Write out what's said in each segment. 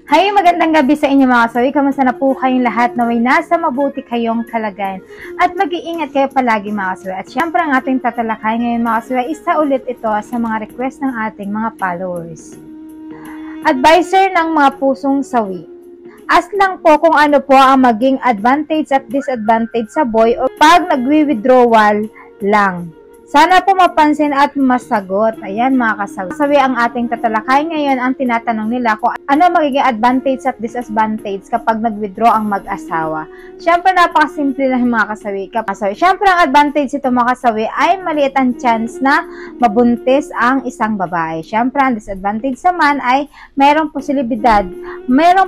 Hay, magandang gabi sa inyo mga kasawi. Kamusta na po kayong lahat? Naway nasa mabuti kayong kalagayan. At mag-iingat kayo palagi mga kasawi. At syempre ang ating tatalakay ngayon mga kasawi, isa ulit ito sa mga request ng ating mga followers. Advisor ng mga pusong sawi. Ask lang po kung ano po ang maging advantage at disadvantage sa boy o pag nagwi-withdrawal lang. Sana po mapansin at masagot. Ayan mga kasawi. Ang ating tatalakay ngayon, ang tinatanong nila kung ano magiging advantage at disadvantage kapag nag-withdraw ang mag-asawa. Siyempre napakasimple lang mga kasawi. Siyempre ang advantage ito mga kasawi ay maliit ang chance na mabuntis ang isang babae. Siyempre ang disadvantage naman ay mayroong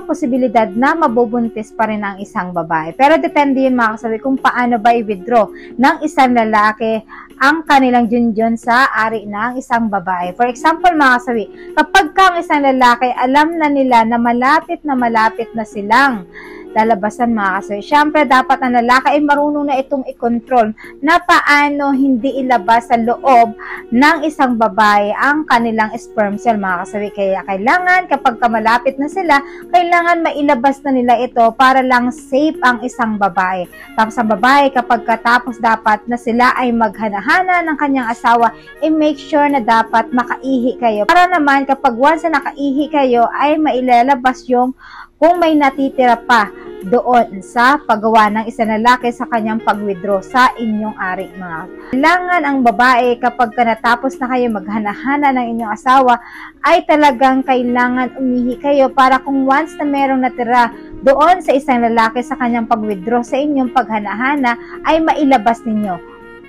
posibilidad na mabubuntis pa rin ang isang babae. Pero depende yun mga kasawi kung paano ba i-withdraw ng isang lalaki ang kanilang junjun sa ari ng isang babae. For example mga kasawi, kapag ang isang lalaki alam na nila na malapit na silang lalabasan mga kasawi, syempre dapat ang lalaki ay marunong na itong i-control na paano hindi ilabas sa loob ng isang babae ang kanilang sperm cell mga kasawi. Kaya kailangan kapag malapit na sila, kailangan mailabas na nila ito para lang safe ang isang babae. Tapos ang babae kapag katapos dapat na sila ay maghanahana ng kanyang asawa, make sure na dapat makaihi kayo. Para naman kapag once na nakaihi kayo ay mailalabas yung kung may natitira pa doon sa paggawa ng isang lalaki sa kanyang pag-withdraw sa inyong ari mga. Kailangan ang babae kapag natapos na kayo maghanahana ng inyong asawa ay talagang kailangan umihi kayo para kung once na merong natira doon sa isang lalaki sa kanyang pag-withdraw sa inyong paghanahana ay mailabas ninyo.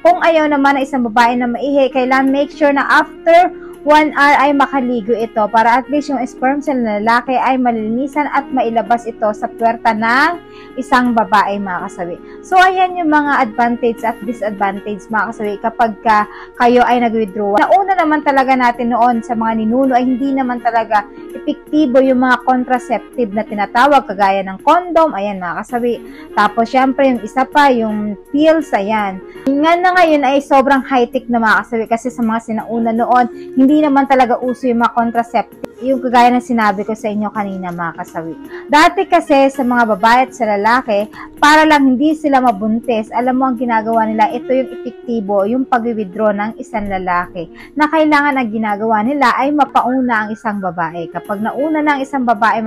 Kung ayaw naman ng isang babae na maihi, kailangan make sure na after 1 hour ay makaligo ito para at least yung sperm cell na lalaki ay malinisan at mailabas ito sa puwerta ng isang babae mga kasawi. So ayan yung mga advantage at disadvantage mga kasawi kapag kayo ay nag-withdraw. Nauna naman talaga natin noon sa mga ninuno ay hindi naman talaga epektibo yung mga contraceptive na tinatawag kagaya ng condom, ayan mga kasawi. Tapos syempre yung isa pa yung pills, ayan. Ngayon ay sobrang high-tech na mga kasawi kasi sa mga sinauna noon hindi naman talaga uso yung mga contraceptive, yung kagaya ng sinabi ko sa inyo kanina mga kasawi. Dati kasi sa mga babae at sa lalaki, para lang hindi sila mabuntis, alam mo ang ginagawa nila, ito yung epektibo, yung pag-withdraw ng isang lalaki, na kailangan ang ginagawa nila ay mapauna ang isang babae. Kapag nauna na ang isang babae,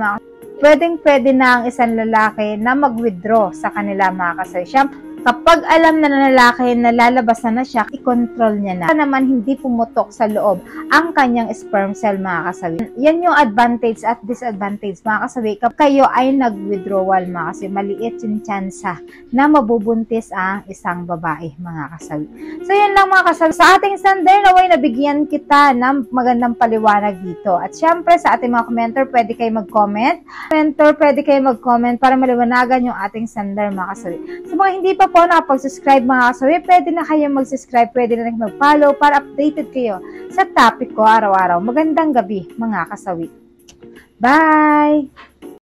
pwede na ang isang lalaki na mag-withdraw sa kanila mga kasawi. Kapag alam na ng lalaki na lalabasan na siya, i-control niya na. Naman hindi pumutok sa loob ang kanyang sperm cell mga kasawi. Yan yung advantage at disadvantage mga kasawi. Kapag kayo ay nag-withdrawal mga kasawi, maliit yung tsansa na mabubuntis ang isang babae mga kasawi. So yun lang mga kasawi. Sa ating Sunday naway nabigyan kita ng magandang paliwanag dito. At syempre sa ating mga commenter, pwede kayo mag-comment. Pwede kayo mag-comment para maliwanagan yung ating Sunday mga kasawi. Sa mga hindi pa po nakapag-subscribe mga kasawi, pwede na kayo mag-subscribe, pwede na rin mag-follow para updated kayo sa topic ko araw-araw. Magandang gabi mga kasawi. Bye!